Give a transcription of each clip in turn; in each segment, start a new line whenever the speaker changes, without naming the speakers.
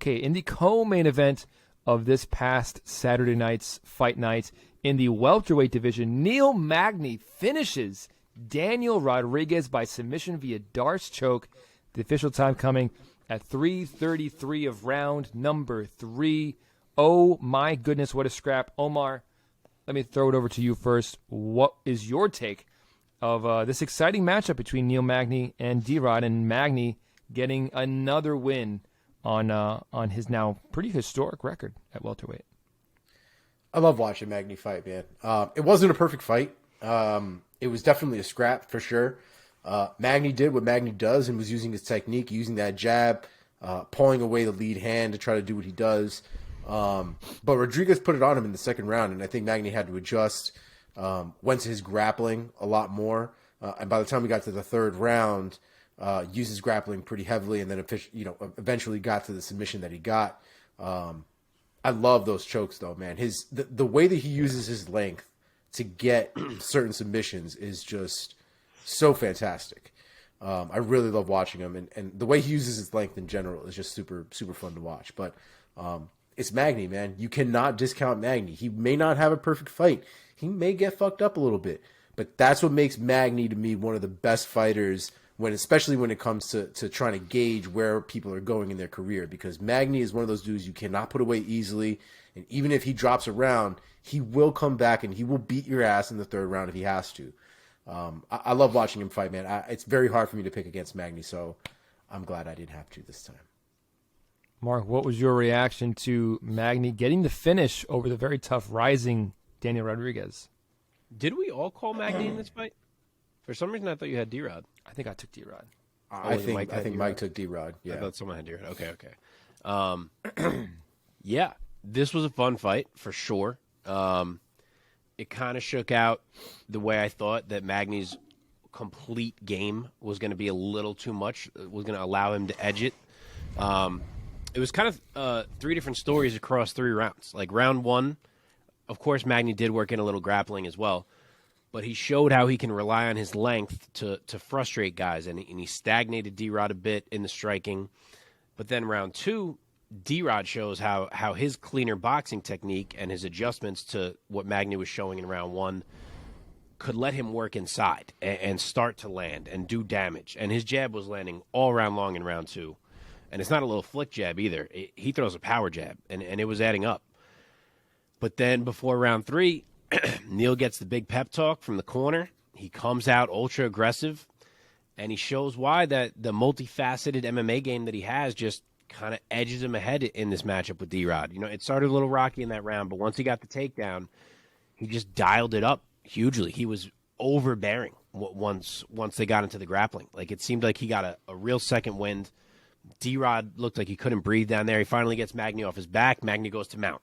Okay, in the co-main event of this past Saturday night's fight night, in the welterweight division, Neil Magny finishes Daniel Rodriguez by submission via Darce choke. The official time coming at 3:33 of round number 3. Oh my goodness, what a scrap. Omar, let me throw it over to you first. What is your take of this exciting matchup between Neil Magny and D-Rod, and Magny getting another win on his now pretty historic record at welterweight?
I love watching Magny fight, man. It wasn't a perfect fight. It was definitely a scrap for sure. Magny did what Magny does and was using his technique, using that jab, pulling away the lead hand to try to do what he does. But Rodriguez put it on him in the second round, and I think Magny had to adjust, went to his grappling a lot more. And by the time we got to the third round, used his grappling pretty heavily, and then eventually got to the submission that he got. I love those chokes, though, man. The way that he uses his length to get certain submissions is just so fantastic. I really love watching him, and the way he uses his length in general is just super, super fun to watch. But it's Magny, man. You cannot discount Magny. He may not have a perfect fight. He may get fucked up a little bit, but that's what makes Magny, to me, one of the best fighters, especially when it comes to trying to gauge where people are going in their career, because Magny is one of those dudes you cannot put away easily. And even if he drops a round, he will come back and he will beat your ass in the third round if he has to. I love watching him fight, man. It's very hard for me to pick against Magny, so I'm glad I didn't have to this time.
Mark, what was your reaction to Magny getting the finish over the very tough rising Daniel Rodriguez?
Did we all call Magny in this fight? For some reason, I thought you had D-Rod.
I think I took D-Rod.
I think Mike took D-Rod. Yeah.
I thought someone had D-Rod. Okay. Yeah, this was a fun fight for sure. It kind of shook out the way I thought that Magny's complete game was going to be a little too much, was going to allow him to edge it. It was kind of three different stories across 3 rounds. Like round 1, of course, Magny did work in a little grappling as well, but he showed how he can rely on his length to frustrate guys, and he stagnated D-Rod a bit in the striking. But then round 2, D-Rod shows how his cleaner boxing technique and his adjustments to what Magny was showing in round 1 could let him work inside and start to land and do damage. And his jab was landing all round long in round 2. And it's not a little flick jab either. He throws a power jab, and it was adding up. But then before round 3, Neil gets the big pep talk from the corner. He comes out ultra aggressive, and he shows why that the multifaceted MMA game that he has just kind of edges him ahead in this matchup with D-Rod. You know, it started a little rocky in that round, but once he got the takedown, he just dialed it up hugely. He was overbearing once they got into the grappling. Like, it seemed like he got a real second wind. D-Rod looked like he couldn't breathe down there. He finally gets Magny off his back. Magny goes to mount.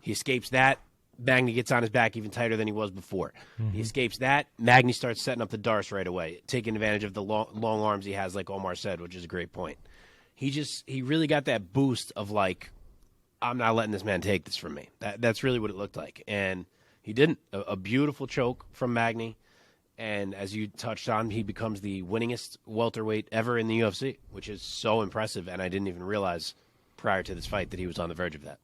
He escapes that. Magny gets on his back even tighter than he was before. Mm-hmm. He escapes that. Magny starts setting up the Darce right away, taking advantage of the long arms he has, like Omar said, which is a great point. He really got that boost of, like, I'm not letting this man take this from me. That's really what it looked like. And he didn't. A beautiful choke from Magny. And as you touched on, he becomes the winningest welterweight ever in the UFC, which is so impressive. And I didn't even realize prior to this fight that he was on the verge of that.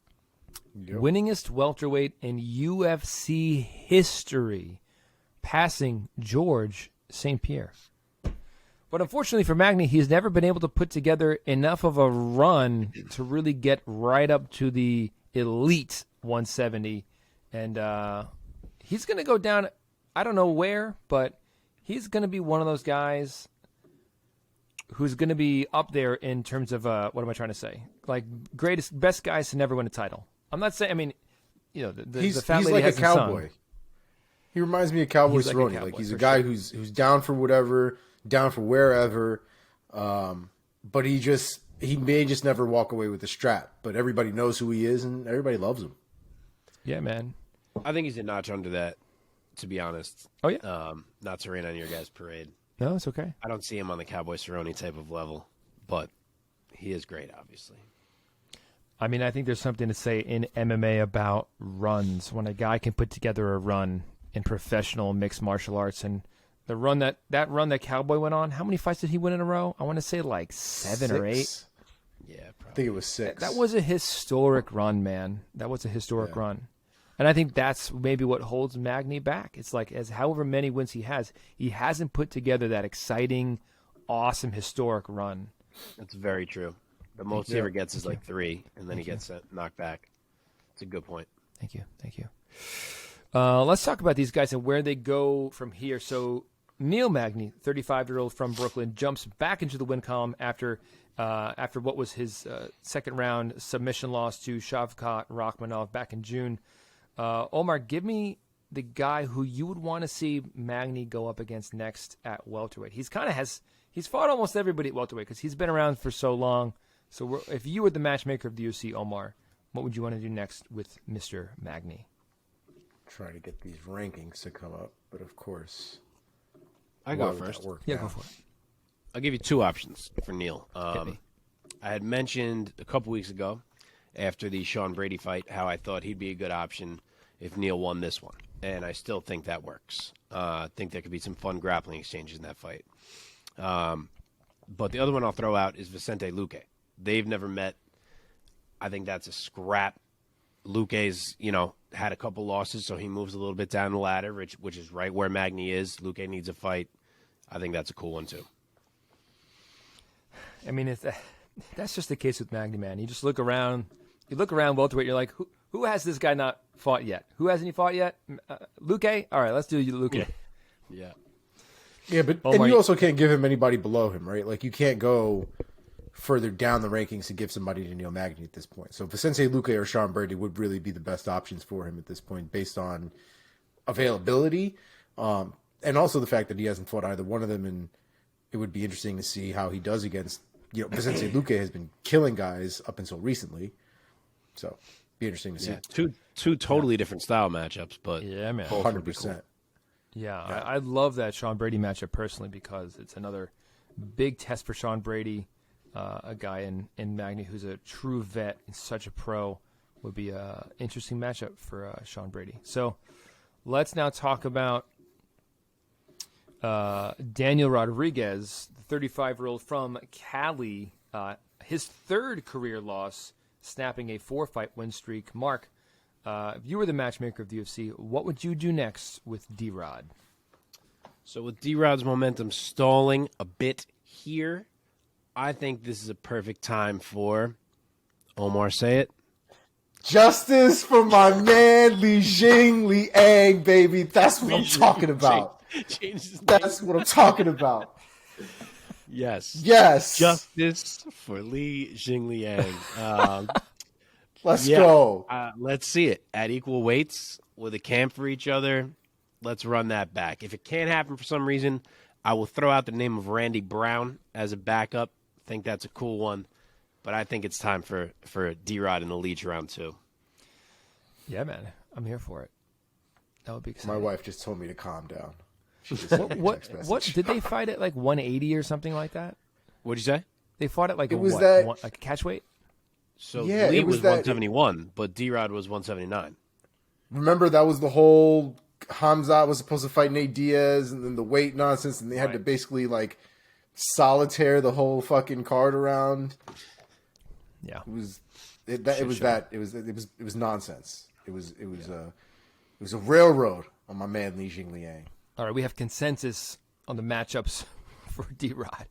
Yep. Winningest welterweight in UFC history, passing George St. Pierre. But unfortunately for Magny, he's never been able to put together enough of a run to really get right up to the elite 170. And he's going to go down, I don't know where, but he's going to be one of those guys who's going to be up there in terms of, what am I trying to say? Like, best guys to never win a title. I'm not saying, I mean, you know, the fat
he's
lady
like
has
a cowboy. He reminds me of Cowboy Cerrone. Like, he's a guy who's down for whatever, down for wherever, but he may just never walk away with the strap. But everybody knows who he is, and everybody loves him.
Yeah, man.
I think he's a notch under that, to be honest.
Oh, yeah?
Not to rain on your guys' parade.
No, it's okay.
I don't see him on the Cowboy Cerrone type of level, but he is great, obviously.
I mean, I think there's something to say in MMA about runs. When a guy can put together a run in professional mixed martial arts, and the run that Cowboy went on, how many fights did he win in a row? I want to say like 7 or 8.
Yeah,
I
probably.
think it was 6.
That was a historic run, man. That was a historic run. And I think that's maybe what holds Magny back. It's like, as however many wins he hasn't put together that exciting, awesome, historic run.
That's very true. The most he ever gets is like 3, and then he gets knocked back. It's a good point.
Thank you. Let's talk about these guys and where they go from here. So Neil Magny, 35-year-old from Brooklyn, jumps back into the win column after what was his second round submission loss to Shavkat Rakhmonov back in June. Omar, give me the guy who you would want to see Magny go up against next at welterweight. He's fought almost everybody at welterweight because he's been around for so long. So if you were the matchmaker of the UFC, Omar, what would you want to do next with Mr. Magny?
Try to get these rankings to come up, but of course,
I go first.
Go for it.
I'll give you 2 options for Neil.
Hit me.
I had mentioned a couple weeks ago after the Sean Brady fight how I thought he'd be a good option if Neil won this one, and I still think that works. I think there could be some fun grappling exchanges in that fight. But the other one I'll throw out is Vicente Luque. They've never met. I think that's a scrap. Luque's, had a couple losses, so he moves a little bit down the ladder, which is right where Magny is. Luque needs a fight. I think that's a cool one, too.
I mean, that's just the case with Magny, man. You just look around. You look around welterweight. You're like, who has this guy not fought yet? Who hasn't he fought yet? Luque? All right, let's do Luque.
Yeah.
Yeah, but and you also can't give him anybody below him, right? Like, you can't go further down the rankings to give somebody to Neil Magny at this point. So Vicente Luque or Sean Brady would really be the best options for him at this point based on availability, and also the fact that he hasn't fought either one of them, and it would be interesting to see how he does against, Vicente Luque has been killing guys up until recently, so be interesting to see.
Yeah. Two totally different style matchups, but
Yeah, man.
both would be
100%.
cool.
Yeah, I love that Sean Brady matchup personally because it's another big test for Sean Brady. A guy in Magny who's a true vet and such a pro would be an interesting matchup for Sean Brady. So let's now talk about Daniel Rodriguez, the 35-year-old from Cali. His third career loss, snapping a 4-fight win streak. Mark, if you were the matchmaker of the UFC, what would you do next with D-Rod?
So with D-Rod's momentum stalling a bit here, I think this is a perfect time for Omar. Say it.
Justice for my man Li Jing Liang, baby. That's what I'm talking about. That's what I'm talking about.
Yes.
Yes.
Justice for Li Jingliang.
Let's go.
Let's see it at equal weights with a camp for each other. Let's run that back. If it can't happen for some reason, I will throw out the name of Randy Brown as a backup. Think that's a cool one, but I think it's time for D-Rod in the Leech round 2.
Yeah, man, I'm here for it. That would be exciting.
My wife just told me to calm down. She just sent me a text message.
What did they fight at, like 180 or something like that?
What'd you say?
They fought at like like a catch weight.
So
Yeah,
Lee
it was
was
that-
171, but D-Rod was 179.
Remember, that was the whole Hamzat was supposed to fight Nate Diaz, and then the weight nonsense, and they had to basically like solitaire the whole fucking card around.
Yeah,
It was nonsense. It was a railroad on my man Li Jing Liang.
All right, we have consensus on the matchups for D-Rod.